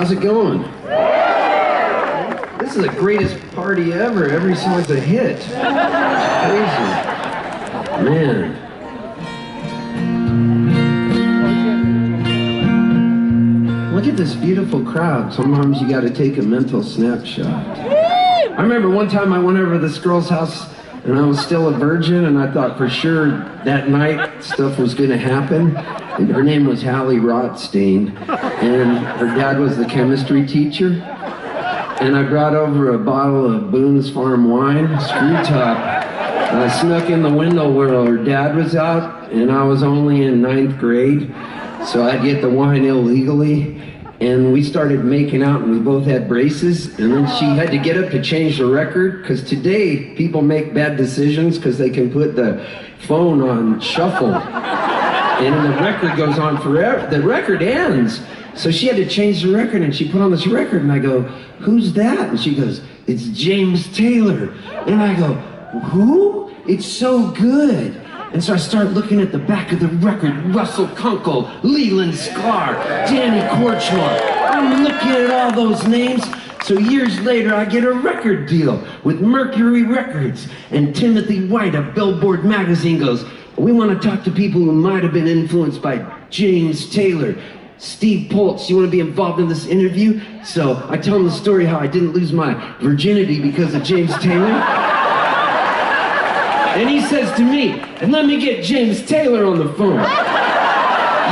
How's it going? This is the greatest party ever. Every song's a hit. Crazy. Man. Look at this beautiful crowd. Sometimes you got to take a mental snapshot. I remember one time I went over to this girl's house and I was still a virgin, and I thought for sure that night stuff was going to happen. And her name was Hallie Rothstein, and her dad was the chemistry teacher. And I brought over a bottle of Boone's Farm wine, Screw Top. I snuck in the window where her dad was out, and I was only in 9th grade, so I'd get the wine illegally. And we started making out, and we both had braces, and then she had to get up to change the record, because today people make bad decisions because they can put the phone on shuffle, and the record goes on forever. The record ends. So she had to change the record, and she put on this record, and I go, "Who's that?" And she goes, "It's James Taylor." And I go, "Who? It's so good." And so I start looking at the back of the record. Russell Kunkel, Leland Sklar, Danny Korchmar. I'm looking at all those names. So years later, I get a record deal with Mercury Records. And Timothy White of Billboard magazine goes, "We want to talk to people who might have been influenced by James Taylor. Steve Poltz, you want to be involved in this interview?" So I tell him the story how I didn't lose my virginity because of James Taylor. And he says to me, "And let me get James Taylor on the phone."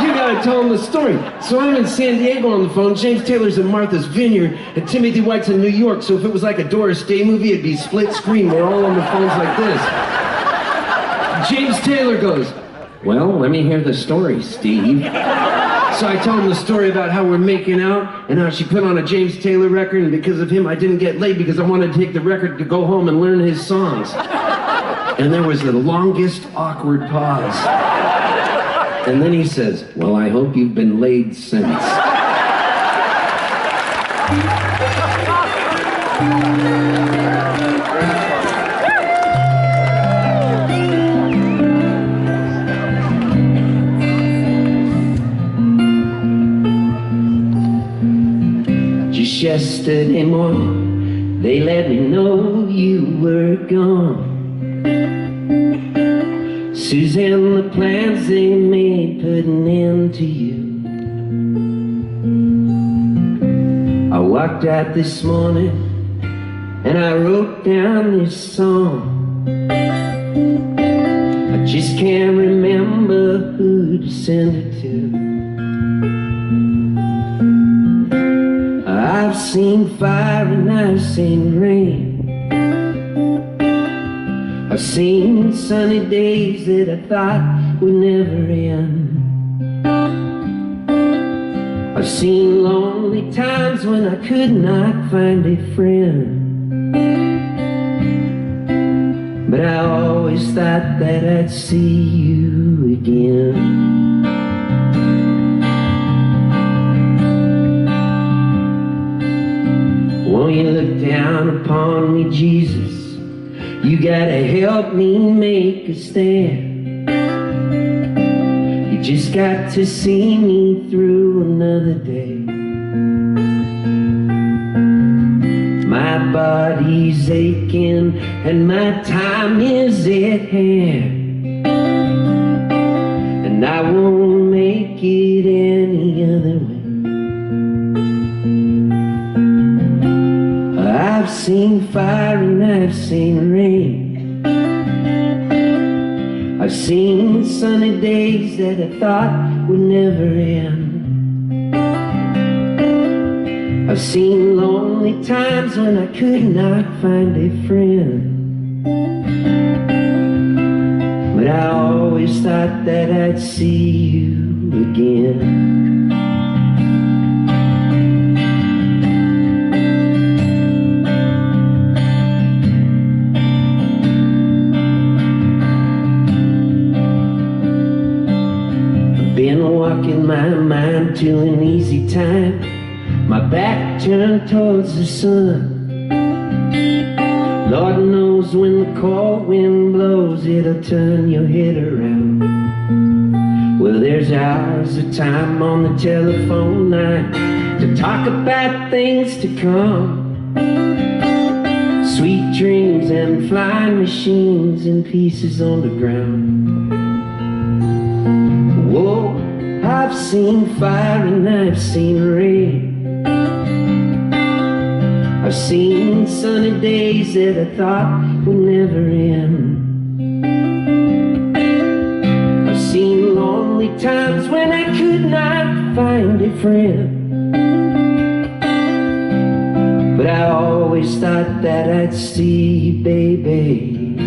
You gotta tell him the story. So I'm in San Diego on the phone, James Taylor's in Martha's Vineyard, and Timothy White's in New York, so if it was like a Doris Day movie, it'd be split screen, we're all on the phones like this. James Taylor goes, "Well, let me hear the story, Steve." So I tell him the story about how we're making out, and how she put on a James Taylor record, and because of him I didn't get laid because I wanted to take the record to go home and learn his songs. And there was the longest awkward pause. And then he says, "Well, I hope you've been laid since." Just yesterday morning, they let me know you were gone. Suzanne, the plans they made put an end to you. I walked out this morning and I wrote down this song. I just can't remember who to send it to. I've seen fire and I've seen rain. I've seen sunny days that I thought would never end. I've seen lonely times when I could not find a friend. But I always thought that I'd see you again. Won't you look down upon me, Jesus? You gotta help me make a stand. You just got to see me through another day. My body's aching and my time is at hand, and I won't make it any other way. I've seen fire and I've seen rain. I've seen sunny days that I thought would never end. I've seen lonely times when I could not find a friend. But I always thought that I'd see you again. Been walking my mind to an easy time, my back turned towards the sun. Lord knows when the cold wind blows, it'll turn your head around. Well, there's hours of time on the telephone line to talk about things to come, sweet dreams and flying machines and pieces on the ground. Whoa, I've seen fire and I've seen rain. I've seen sunny days that I thought would never end. I've seen lonely times when I could not find a friend. But I always thought that I'd see you, baby,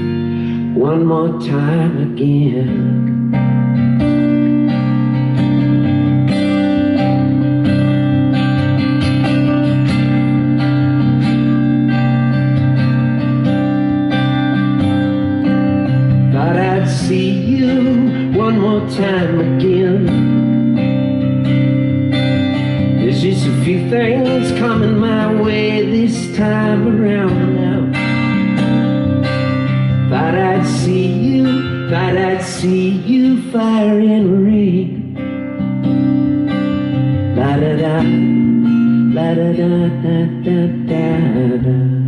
one more time again. Thought I'd see you one more time again. There's just a few things coming my way this time around now. Thought I'd see you, fire and rain. La da da, la da da da da da da.